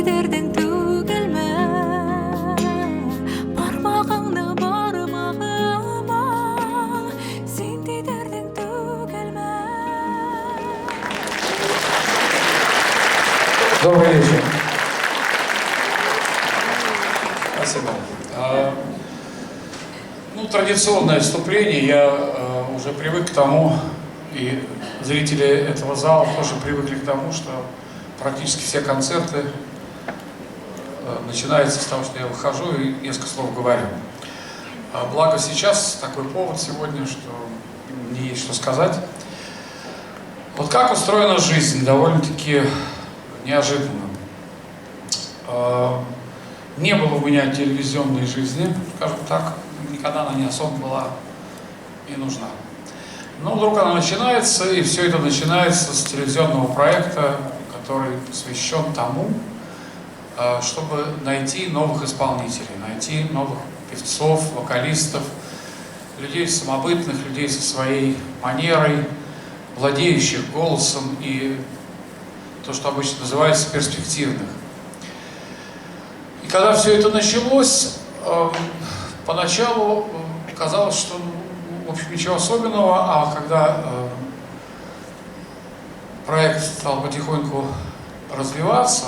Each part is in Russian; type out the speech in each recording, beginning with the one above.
тидердің түгілмі, бармағыңды бармағыма, сен тидердің түгілмі. Добрый вечер. Спасибо. Традиционное вступление. Я уже привык к тому, и зрители этого зала тоже привыкли к тому, что практически все концерты начинаются с того, что я выхожу и несколько слов говорю. Благо сейчас такой повод сегодня, что мне есть что сказать. Вот как устроена жизнь, довольно-таки неожиданно. Не было у меня телевизионной жизни, скажем так, никогда она не особо была и нужна. Но вдруг она начинается, и все это начинается с телевизионного проекта, который посвящен тому, чтобы найти новых исполнителей, найти новых певцов, вокалистов, людей самобытных, людей со своей манерой, владеющих голосом и то, что обычно называется перспективных. И когда все это началось, поначалу казалось, что в общем ничего особенного, а когда проект стал потихоньку развиваться,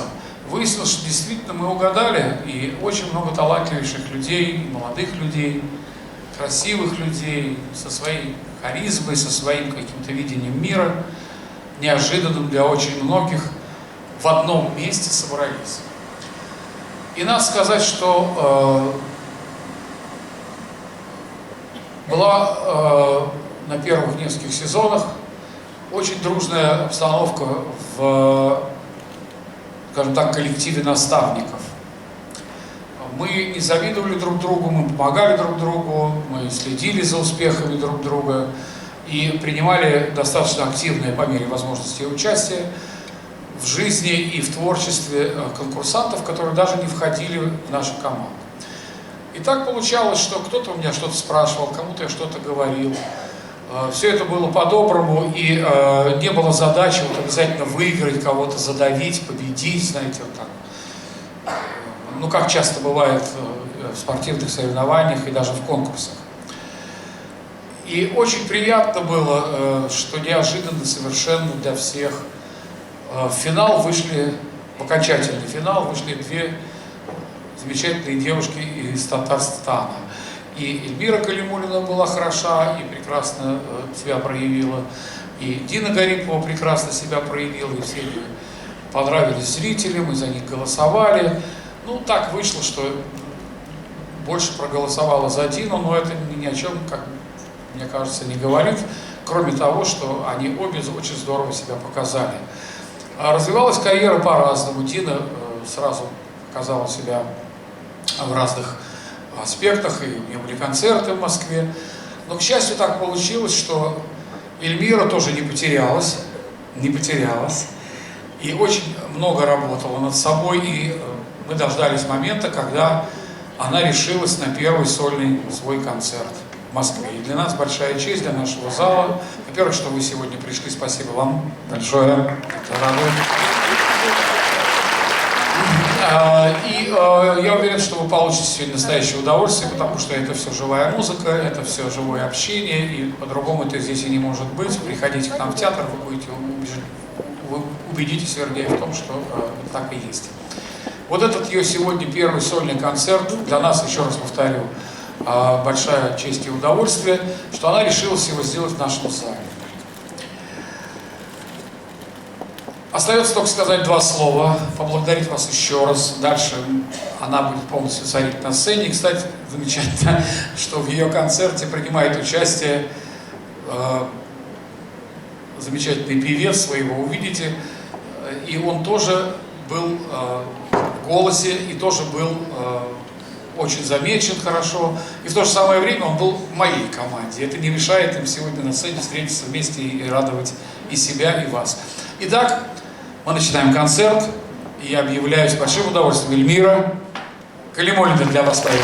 выяснилось, что действительно мы угадали, и очень много талантливейших людей, молодых людей, красивых людей, со своей харизмой, со своим каким-то видением мира, неожиданным для очень многих, в одном месте собрались. И надо сказать, что была на первых нескольких сезонах очень дружная обстановка в, скажем так, коллективе наставников. Мы не завидовали друг другу, мы помогали друг другу, мы следили за успехами друг друга и принимали достаточно активное по мере возможности участие в жизни и в творчестве конкурсантов, которые даже не входили в нашу команду. И так получалось, что кто-то у меня что-то спрашивал, кому-то я что-то говорил. Все это было по-доброму, и не было задачи вот обязательно выиграть кого-то, задавить, победить, знаете, вот так. Ну, как часто бывает в спортивных соревнованиях и даже в конкурсах. И очень приятно было, что неожиданно совершенно для всех в финал вышли, в окончательный финал вышли две замечательные девушки из Татарстана. И Эльмира Калимуллина была хороша и прекрасно себя проявила, и Дина Гарипова прекрасно себя проявила, и все понравились зрителям, и за них голосовали. Ну, так вышло, что больше проголосовало за Дину, но это ни о чем, как мне кажется, не говорит, кроме того, что они обе очень здорово себя показали. Развивалась карьера по-разному. Дина сразу показала себя в разных аспектах, и у нее были концерты в Москве. Но, к счастью, так получилось, что Эльмира тоже не потерялась, и очень много работала над собой, и мы дождались момента, когда она решилась на первый сольный свой концерт в Москве. И для нас большая честь, для нашего зала. Во-первых, что вы сегодня пришли, спасибо вам большое. Это радует. И я уверен, что вы получите сегодня настоящее удовольствие, потому что это все живая музыка, это все живое общение, и по-другому это здесь и не может быть. Приходите к нам в театр, вы убедитесь, вернее, в том, что так и есть. Вот этот ее сегодня первый сольный концерт, для нас, еще раз повторю, большая честь и удовольствие, что она решилась его сделать в нашем зале. Остается только сказать два слова, поблагодарить вас еще раз. Дальше она будет полностью царить на сцене. И, кстати, замечательно, что в ее концерте принимает участие замечательный певец, вы его увидите. И он тоже был в голосе, и тоже был очень замечен хорошо. И в то же самое время он был в моей команде. Это не мешает им сегодня на сцене встретиться вместе и радовать и себя, и вас. Итак, мы начинаем концерт, и я объявляю с большим удовольствием Эльмира Калимуллина для вас поет.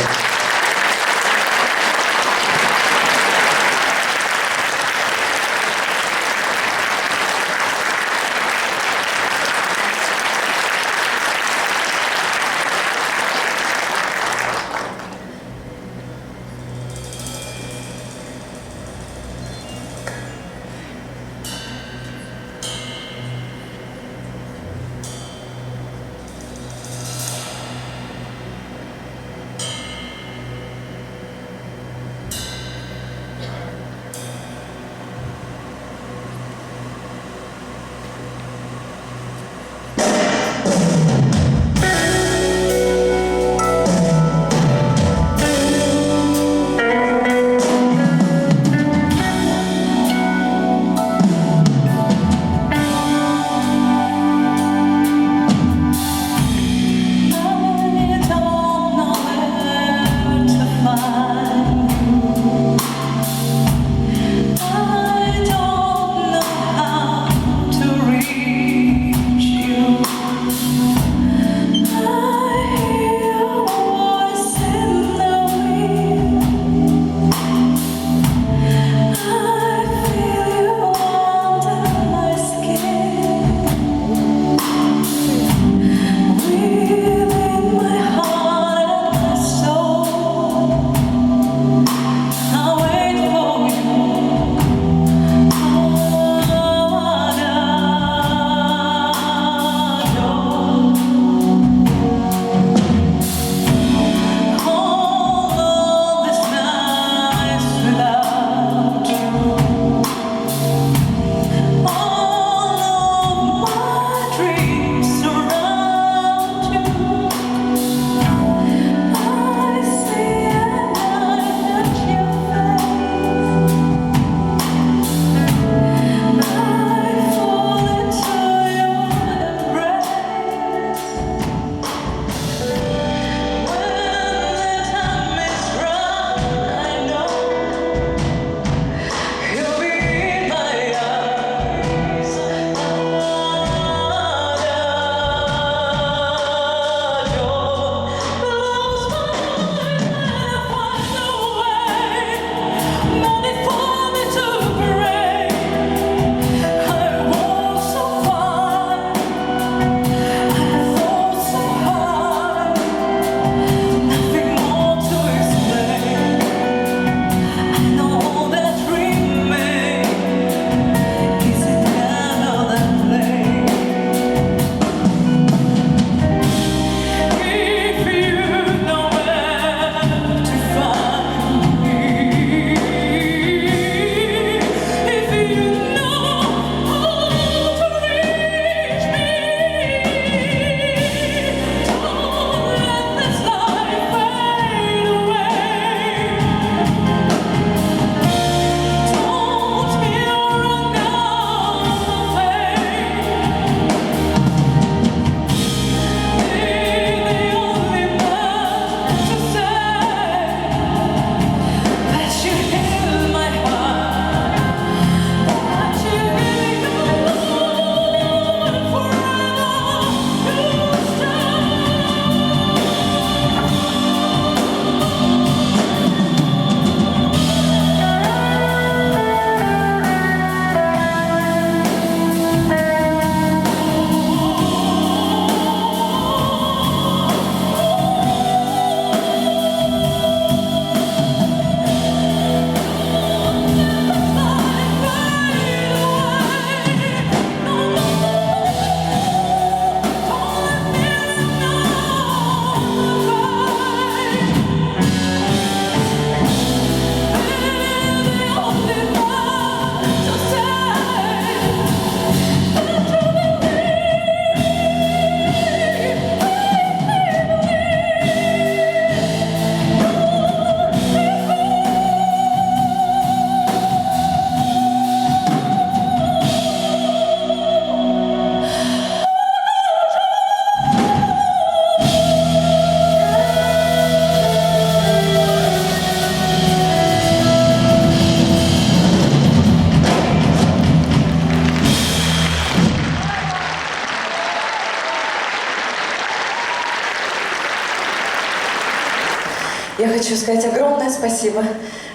Я хочу сказать огромное спасибо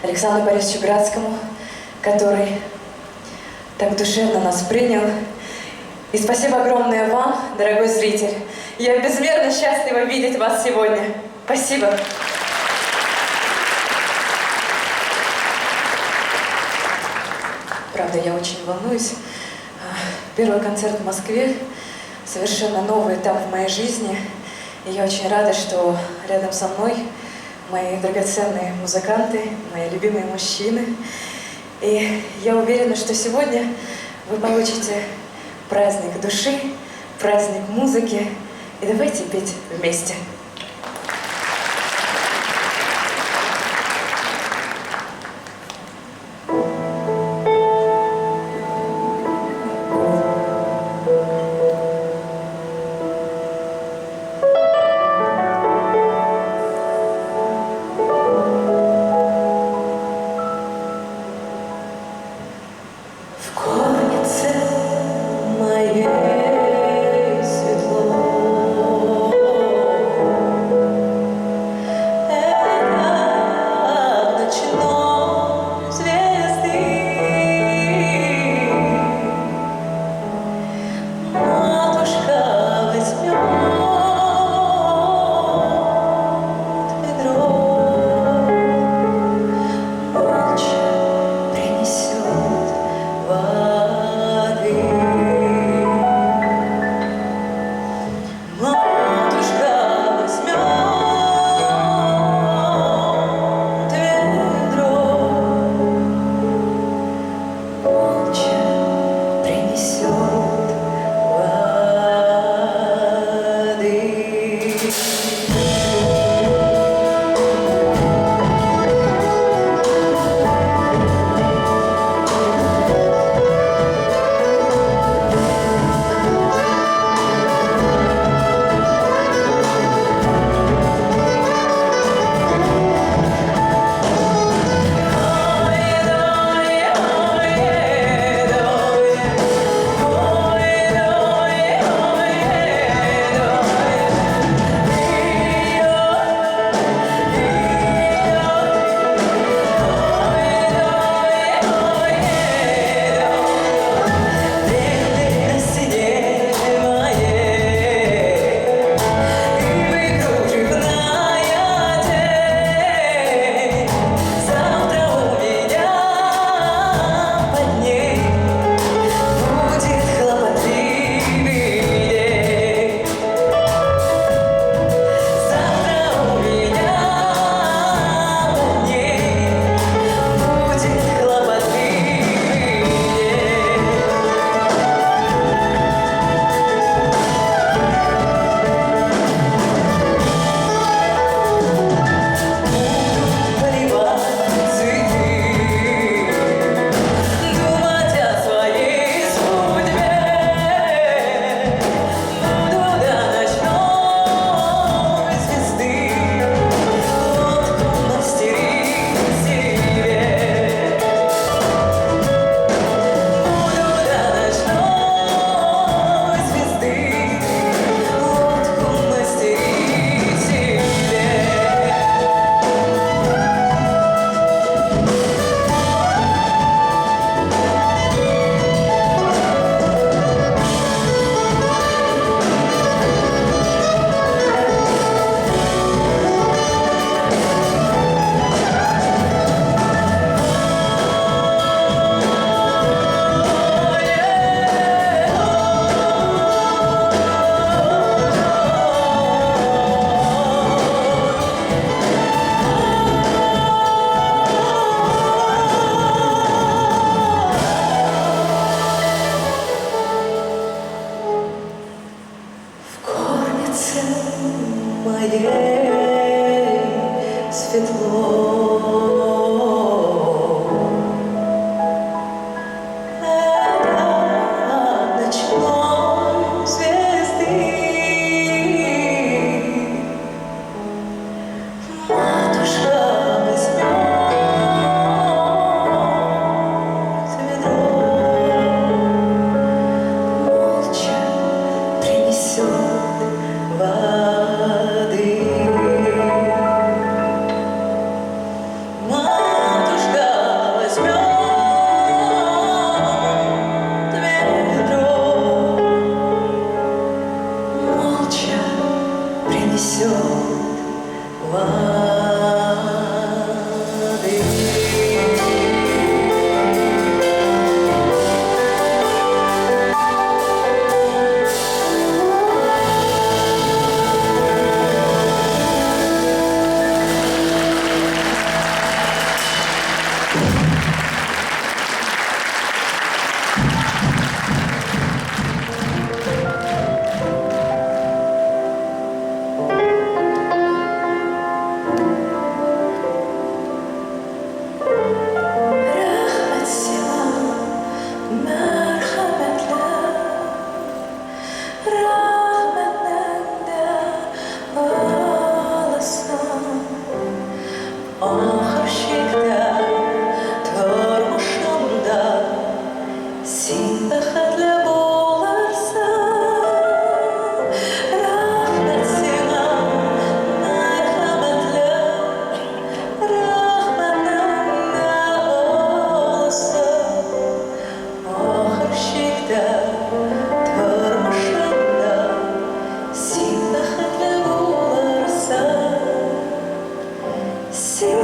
Александру Борисовичу Градскому, который так душевно нас принял. И спасибо огромное вам, дорогой зритель. Я безмерно счастлива видеть вас сегодня. Спасибо. Правда, я очень волнуюсь. Первый концерт в Москве, совершенно новый этап в моей жизни. И я очень рада, что рядом со мной мои драгоценные музыканты, мои любимые мужчины. И я уверена, что сегодня вы получите праздник души, праздник музыки. И давайте петь вместе. несет воды. Рахмат сиңа, мәрхәмәтле, рахмәтеңдә аласың. Ахыр чиктә тормышымда син бәхетле булырсың. Рахмәт сиңа, мәрхәмәтле, рахмәтеңдә аласың. Ахыр чиктә тормышымда син бәхетле булырсың. Син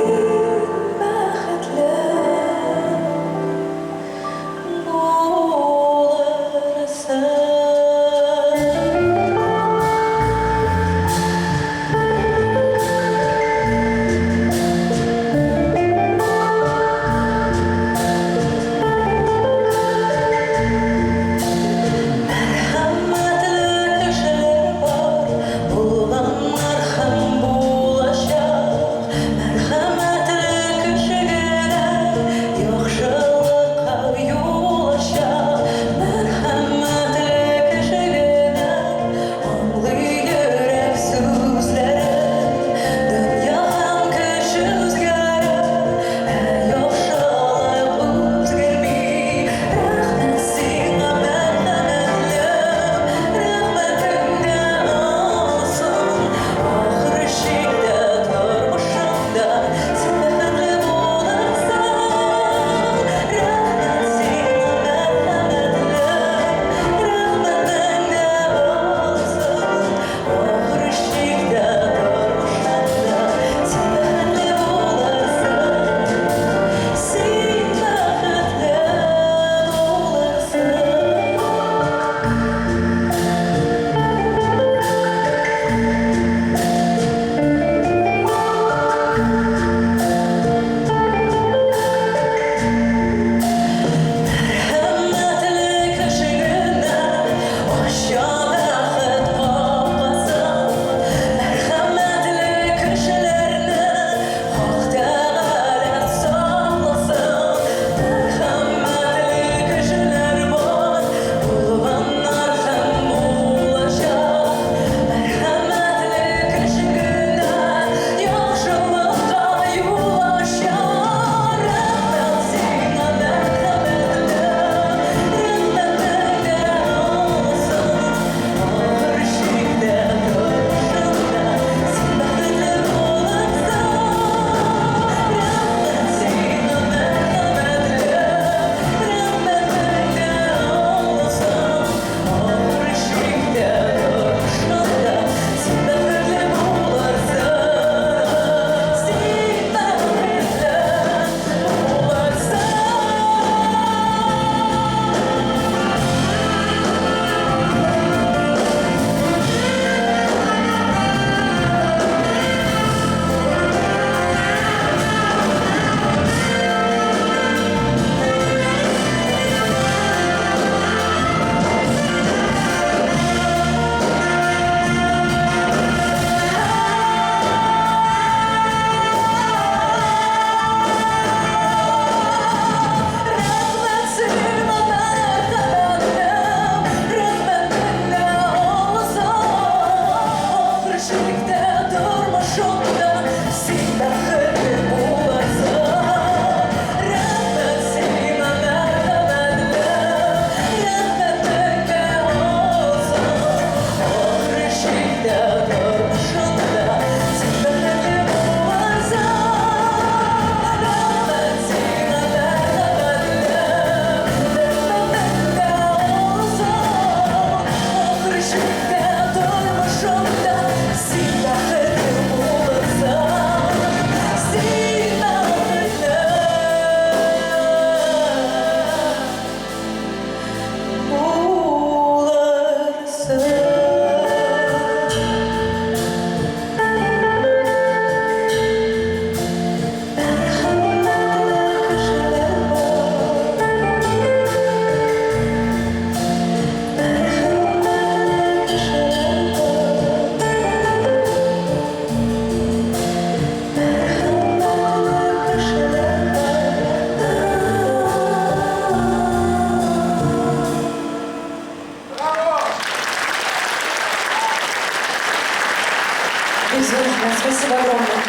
Безумно, спасибо огромное.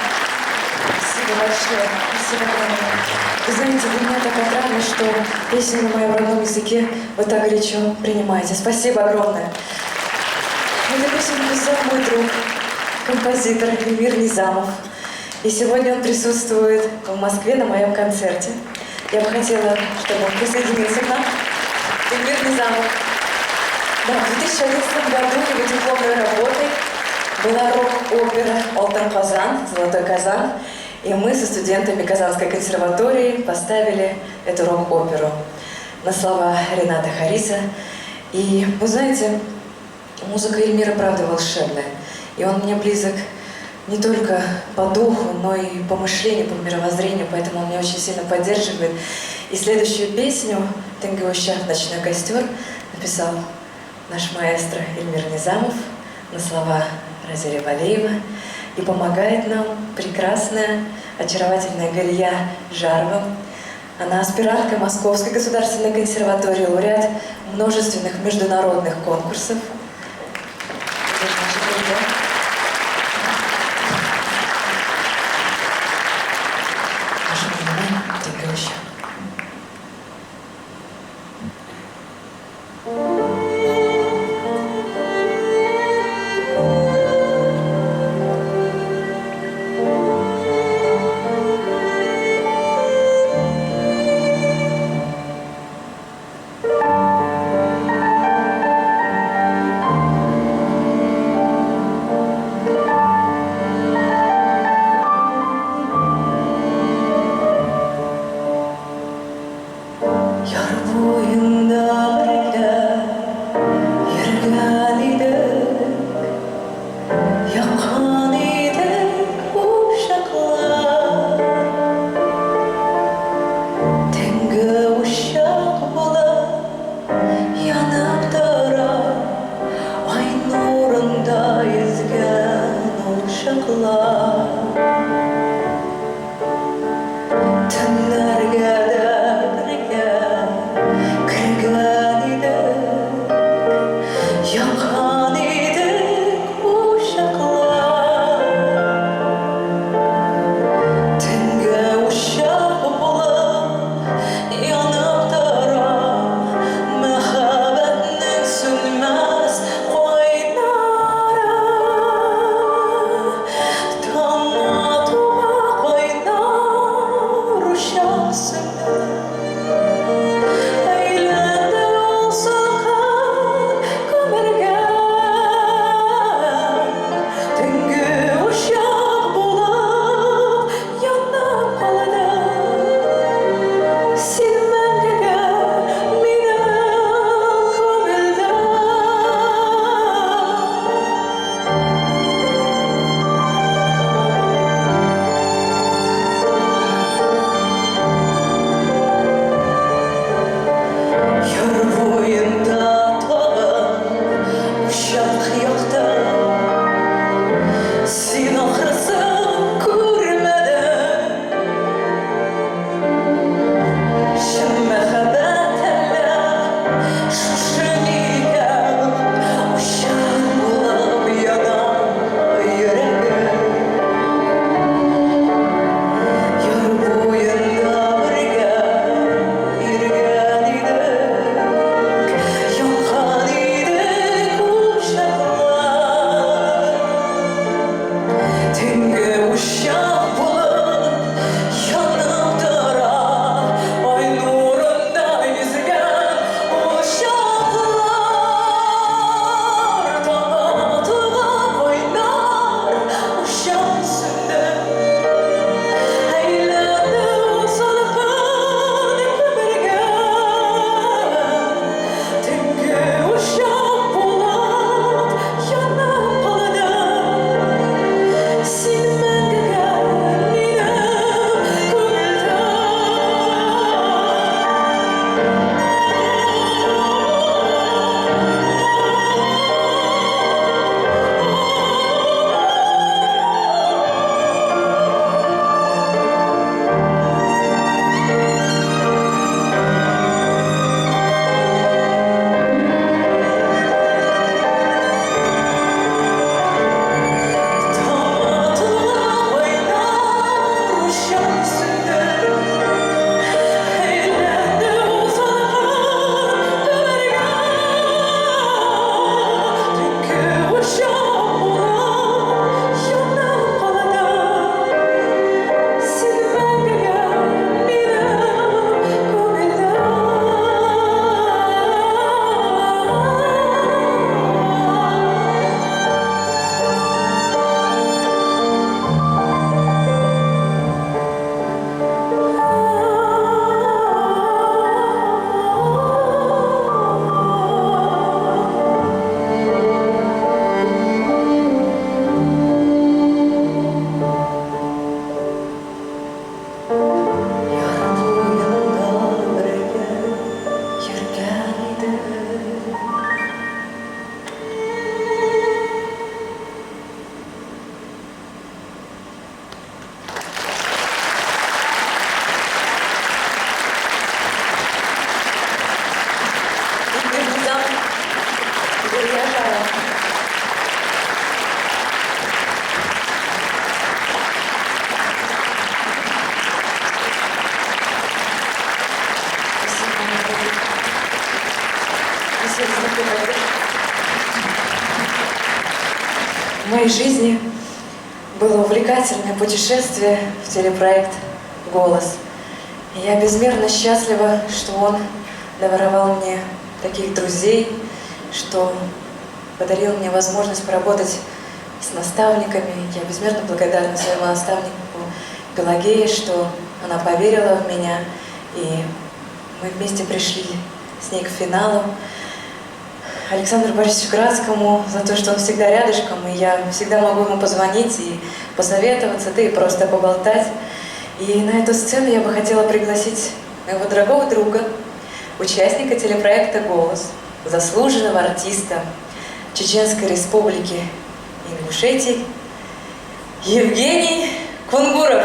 Спасибо большое. Спасибо огромное. Вы знаете, для меня так отрадно, что песню на моем родном языке вы так горячо принимаете. Спасибо огромное. Эту песню написал мой друг, композитор Эльмир Низамов. И сегодня он присутствует в Москве на моем концерте. Я бы хотела, чтобы он присоединился к нам. Эльмир Низамов. Да, в 2011 году его дипломной работой была рок-опера «Алтын Казан», «Золотой Казан». И мы со студентами Казанской консерватории поставили эту рок-оперу на слова Рената Хариса. И вы знаете, музыка Эльмира правда волшебная. И он мне близок не только по духу, но и по мышлению, по мировоззрению, поэтому он меня очень сильно поддерживает. И следующую песню «Тенге Ущах. Ночной костер» написал наш маэстро Эльмир Низамов на слова Разири Валеева. И помогает нам прекрасная, очаровательная Галия Жарова. Она аспирантка Московской государственной консерватории, лауреат множественных международных конкурсов. моей жизни было увлекательное путешествие в телепроект «Голос». И я безмерно счастлива, что он даровал мне таких друзей, что подарил мне возможность поработать с наставниками. Я безмерно благодарна своему наставнику Пелагее, что она поверила в меня, и мы вместе пришли с ней к финалу. Александру Борисовичу Градскому за то, что он всегда рядышком, и я всегда могу ему позвонить и посоветоваться, да и просто поболтать. И на эту сцену я бы хотела пригласить моего дорогого друга, участника телепроекта «Голос», заслуженного артиста Чеченской Республики Ингушетии Евгений Кунгуров.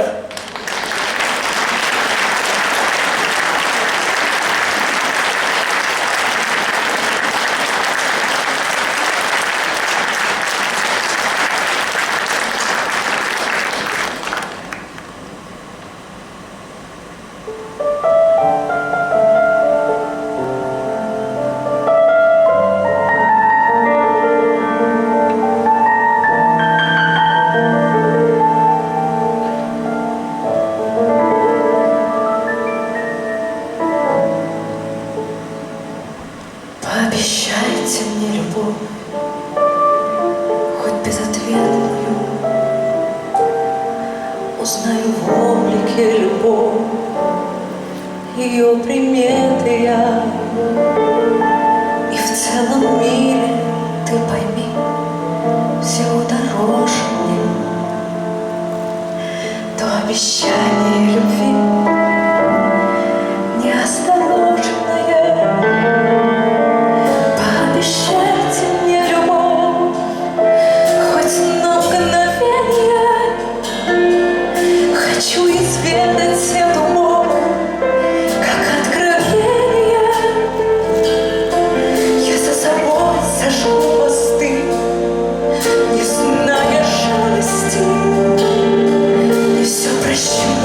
Пообещайте мне любовь, хоть безответную. Узнаю в облике любовь, ее приметы я. И в целом мире, ты пойми, всего дороже мне то обещание любви неосторожное. Пообещайте мне любовь, хоть на мгновение. Хочу изведать эту боль, как откровение. Я за собой сожгу мосты, не зная жалости. И все прощу.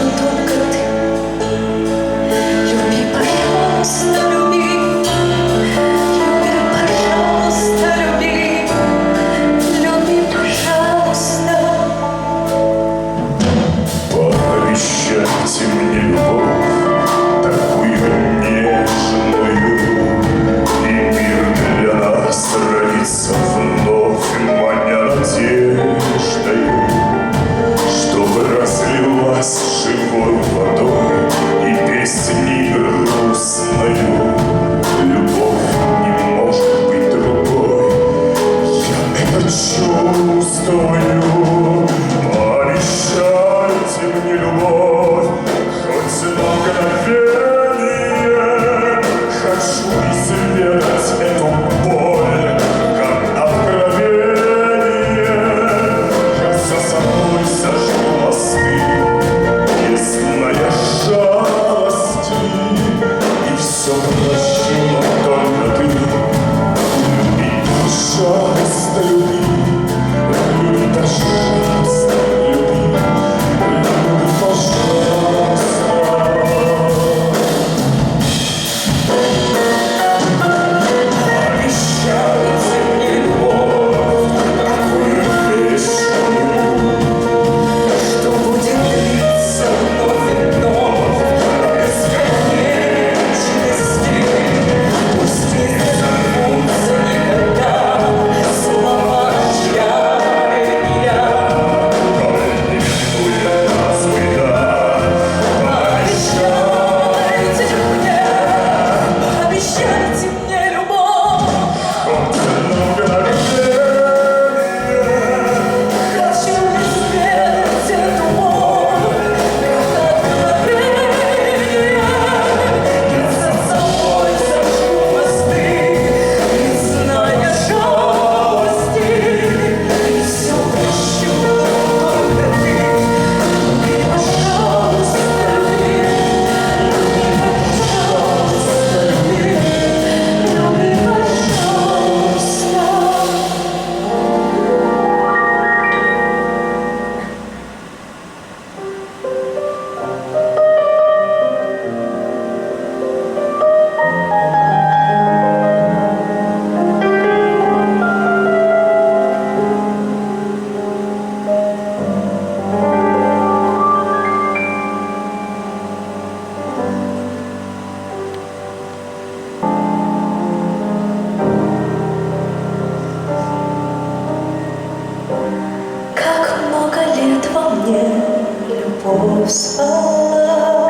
спала,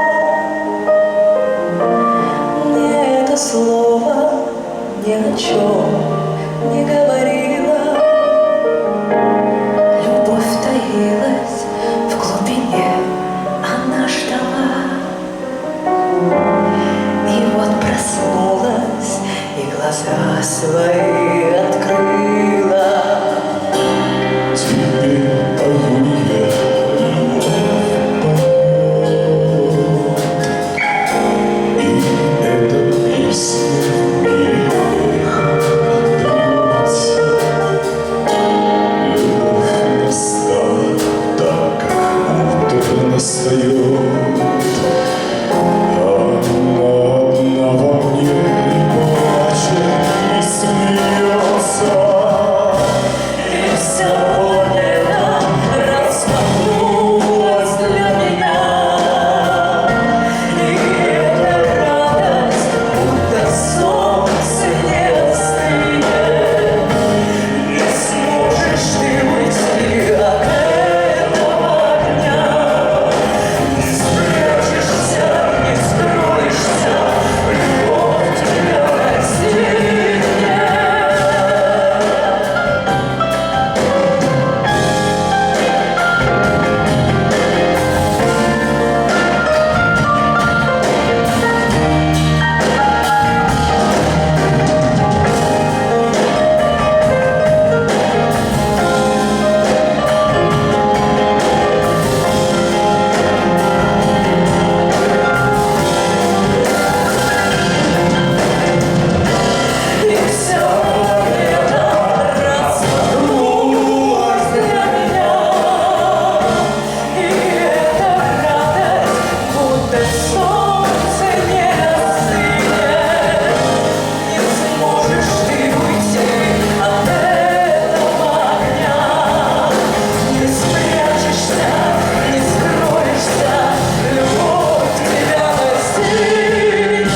мне это слово ни о чем не говорила. Любовь таилась в глубине, она ждала. И вот проснулась и глаза свои открыла. Теперь пою я любовь, и эта песня в мире отдается. Любовь настала так, как будто настает. Она одна во мне и плачет, и смеется. И сегодня распахнулась для меня, и эта радость, будто солнце не остынет. Не сможешь ты уйти от этого огня, не спрячешься, не скроешься, любовь тебя настигнет. И все это распахнулось для меня, и эта радость, будто солнце не остынет. Не сможешь ты уйти от этого огня, не спрячешься, не скроешься, любовь тебя настигнет.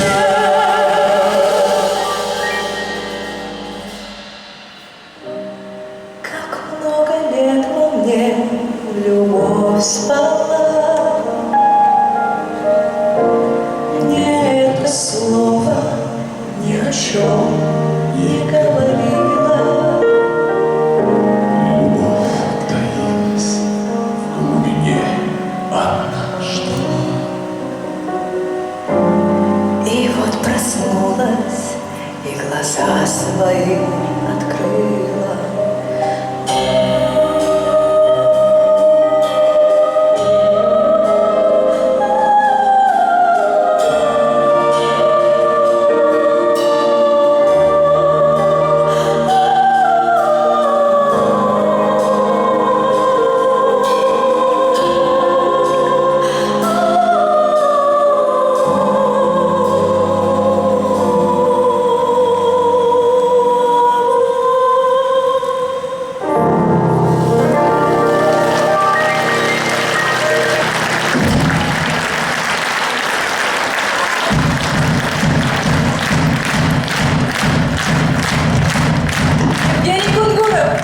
Как много лет во мне любовь спала, мне это слово ни о чем не говорило. Любовь таилась в глубине, она ждала. И вот проснулась и глаза свои открыла. Евгений Кунгуров.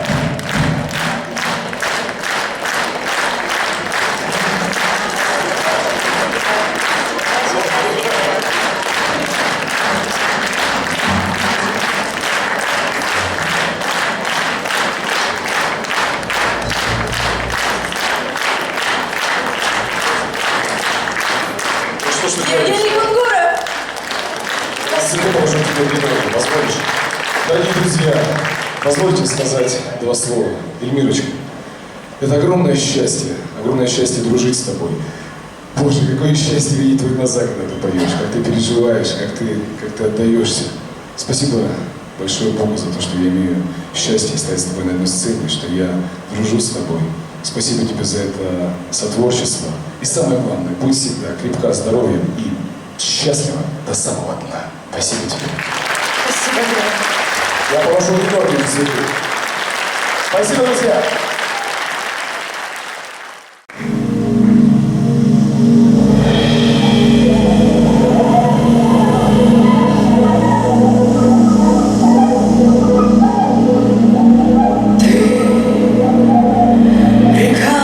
Что ж ты говоришь? Евгений Кунгуров. Сегодня можем тебе минуту, позволишь? Дорогие друзья, позвольте сказать два слова. Эльмирочка, это огромное счастье дружить с тобой. Боже, какое счастье видеть твои глаза, когда ты поешь, как ты переживаешь, как ты отдаешься. Спасибо большое Богу за то, что я имею счастье стать с тобой на одной сцене, что я дружу с тобой. Спасибо тебе за это сотворчество. И самое главное, будь всегда крепка здоровьем и счастлива до самого дна. Спасибо тебе. Спасибо, Грeg. Я положу Георгию цветы. Спасибо, друзья. Река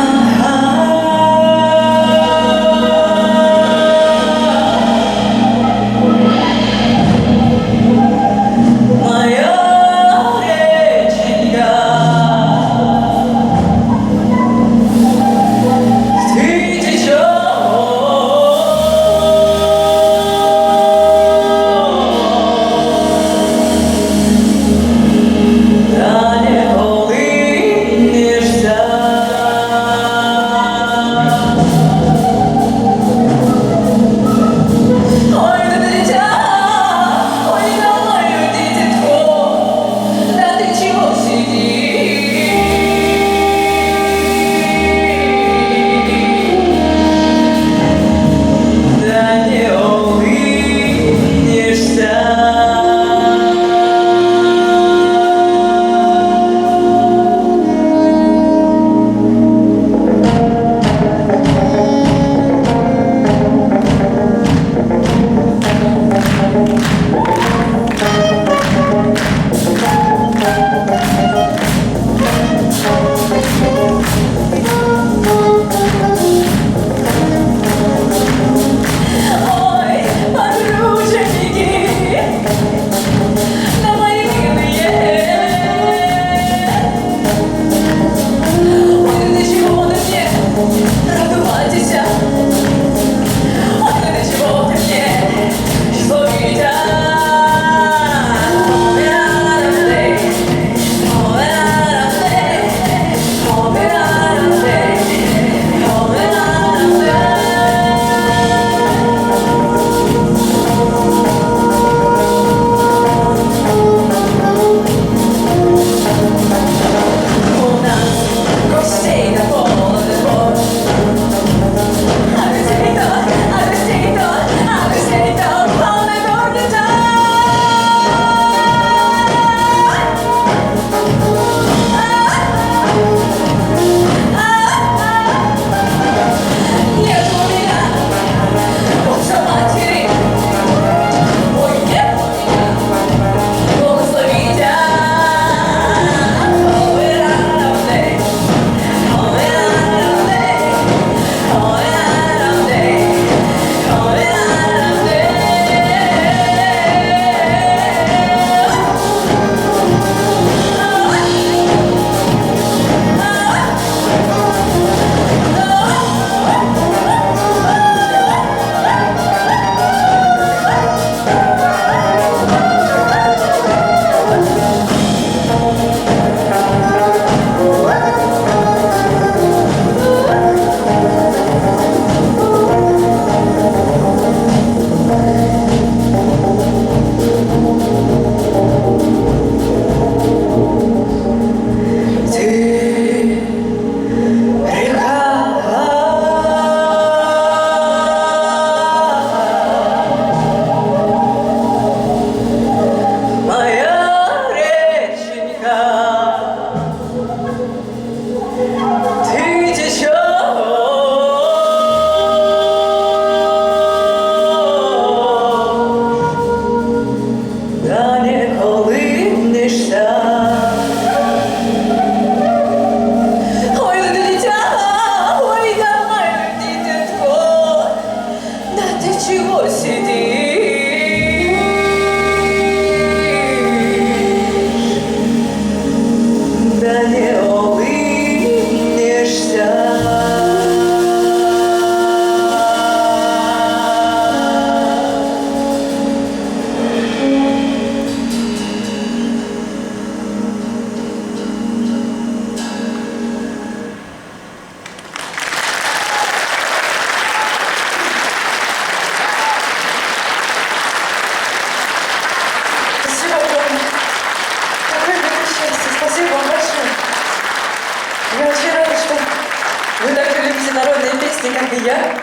народные песни, как и я.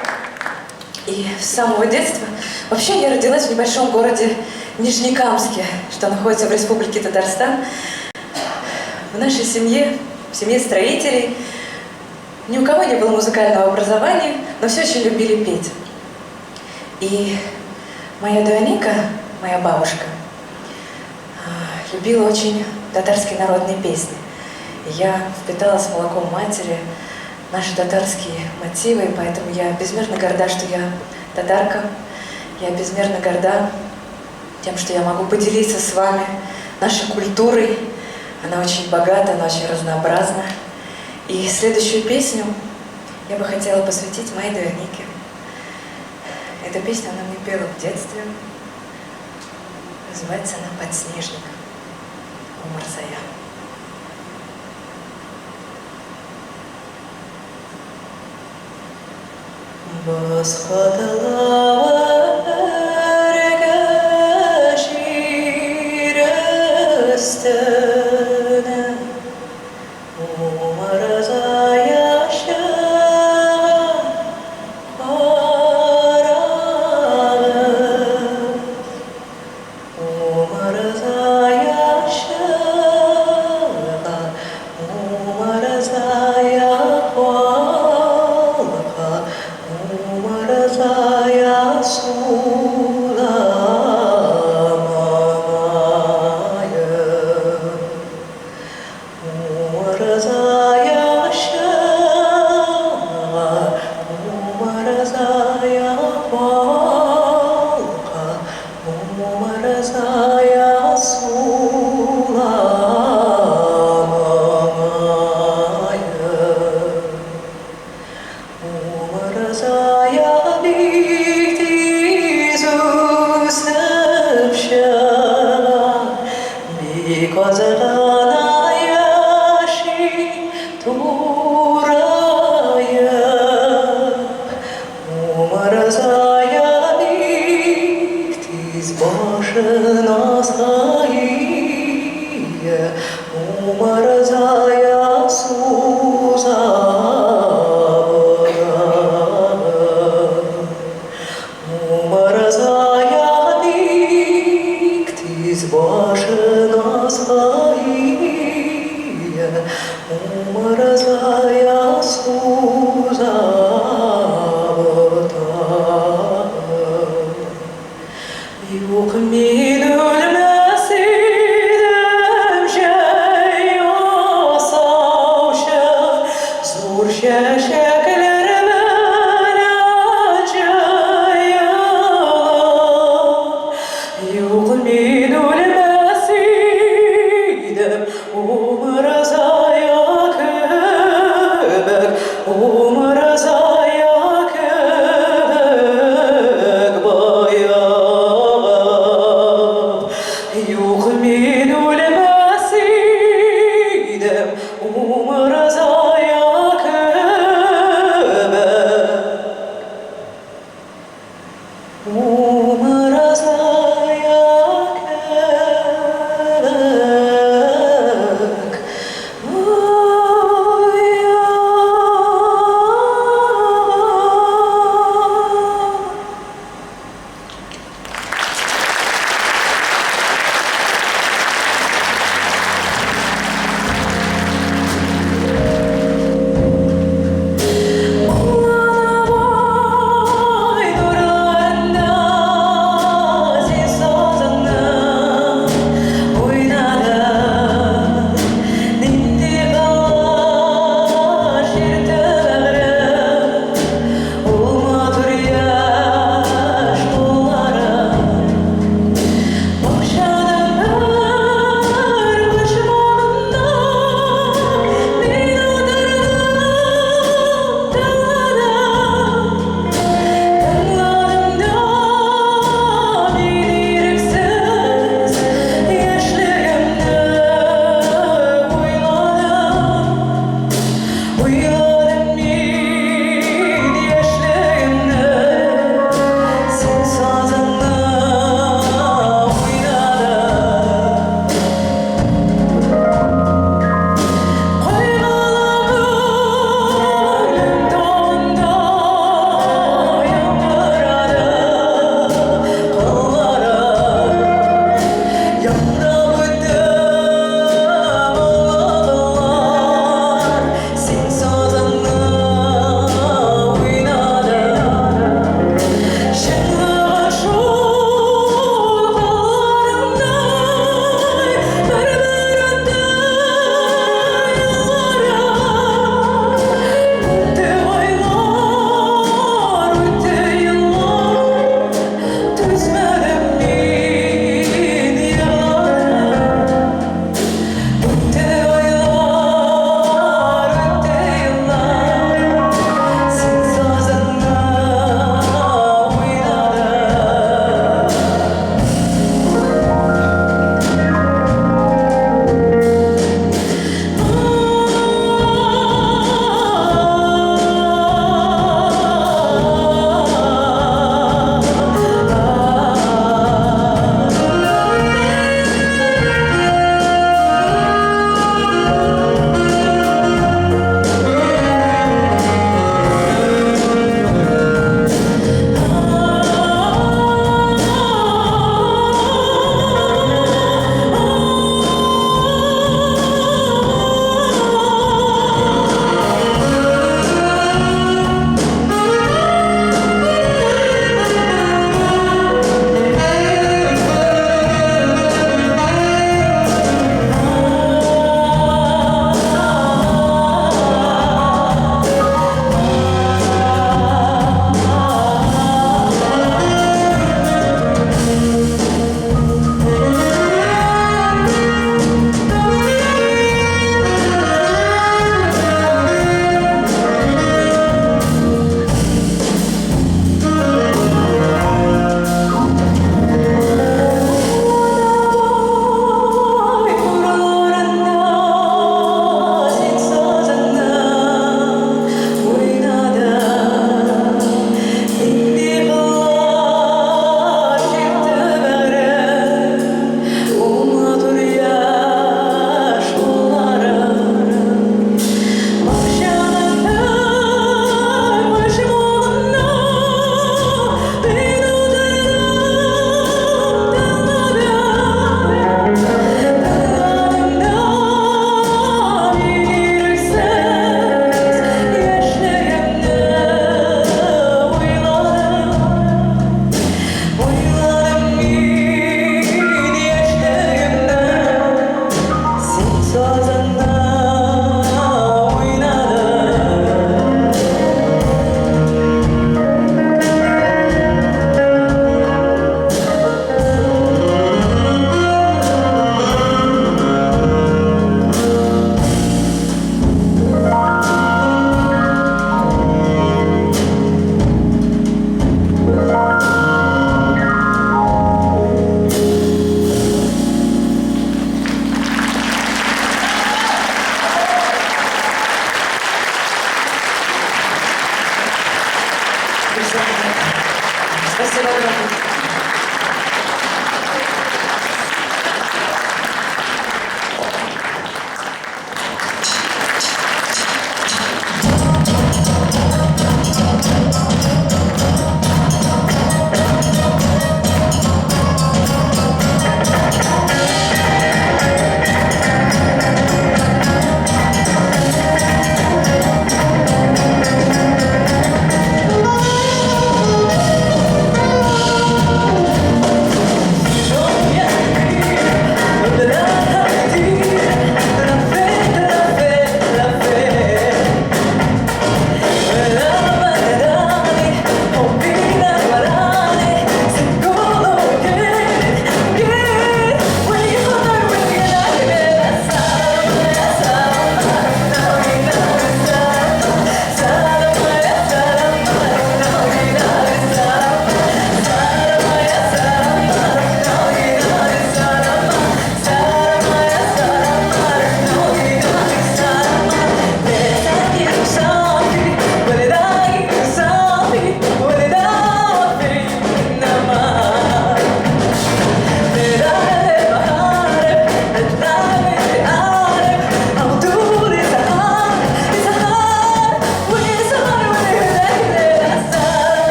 И с самого детства. Вообще, я родилась в небольшом городе Нижнекамске, что находится в республике Татарстан. В нашей семье, в семье строителей, ни у кого не было музыкального образования, но все очень любили петь. И моя Дуаника, моя бабушка, любила очень татарские народные песни. И я впитала с молоком матери наши татарские мотивы, и поэтому я безмерно горда, что я татарка. Я безмерно горда тем, что я могу поделиться с вами нашей культурой. Она очень богата, она очень разнообразна. И следующую песню я бы хотела посвятить моей Дуанике. Эту песню она мне пела в детстве. Называется она «Подснежник» у Марзая. Спасибо огромное.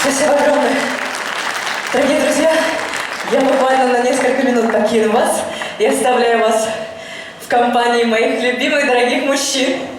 Спасибо огромное. Дорогие друзья, я буквально на несколько минут покину вас и оставляю вас в компании моих любимых дорогих мужчин.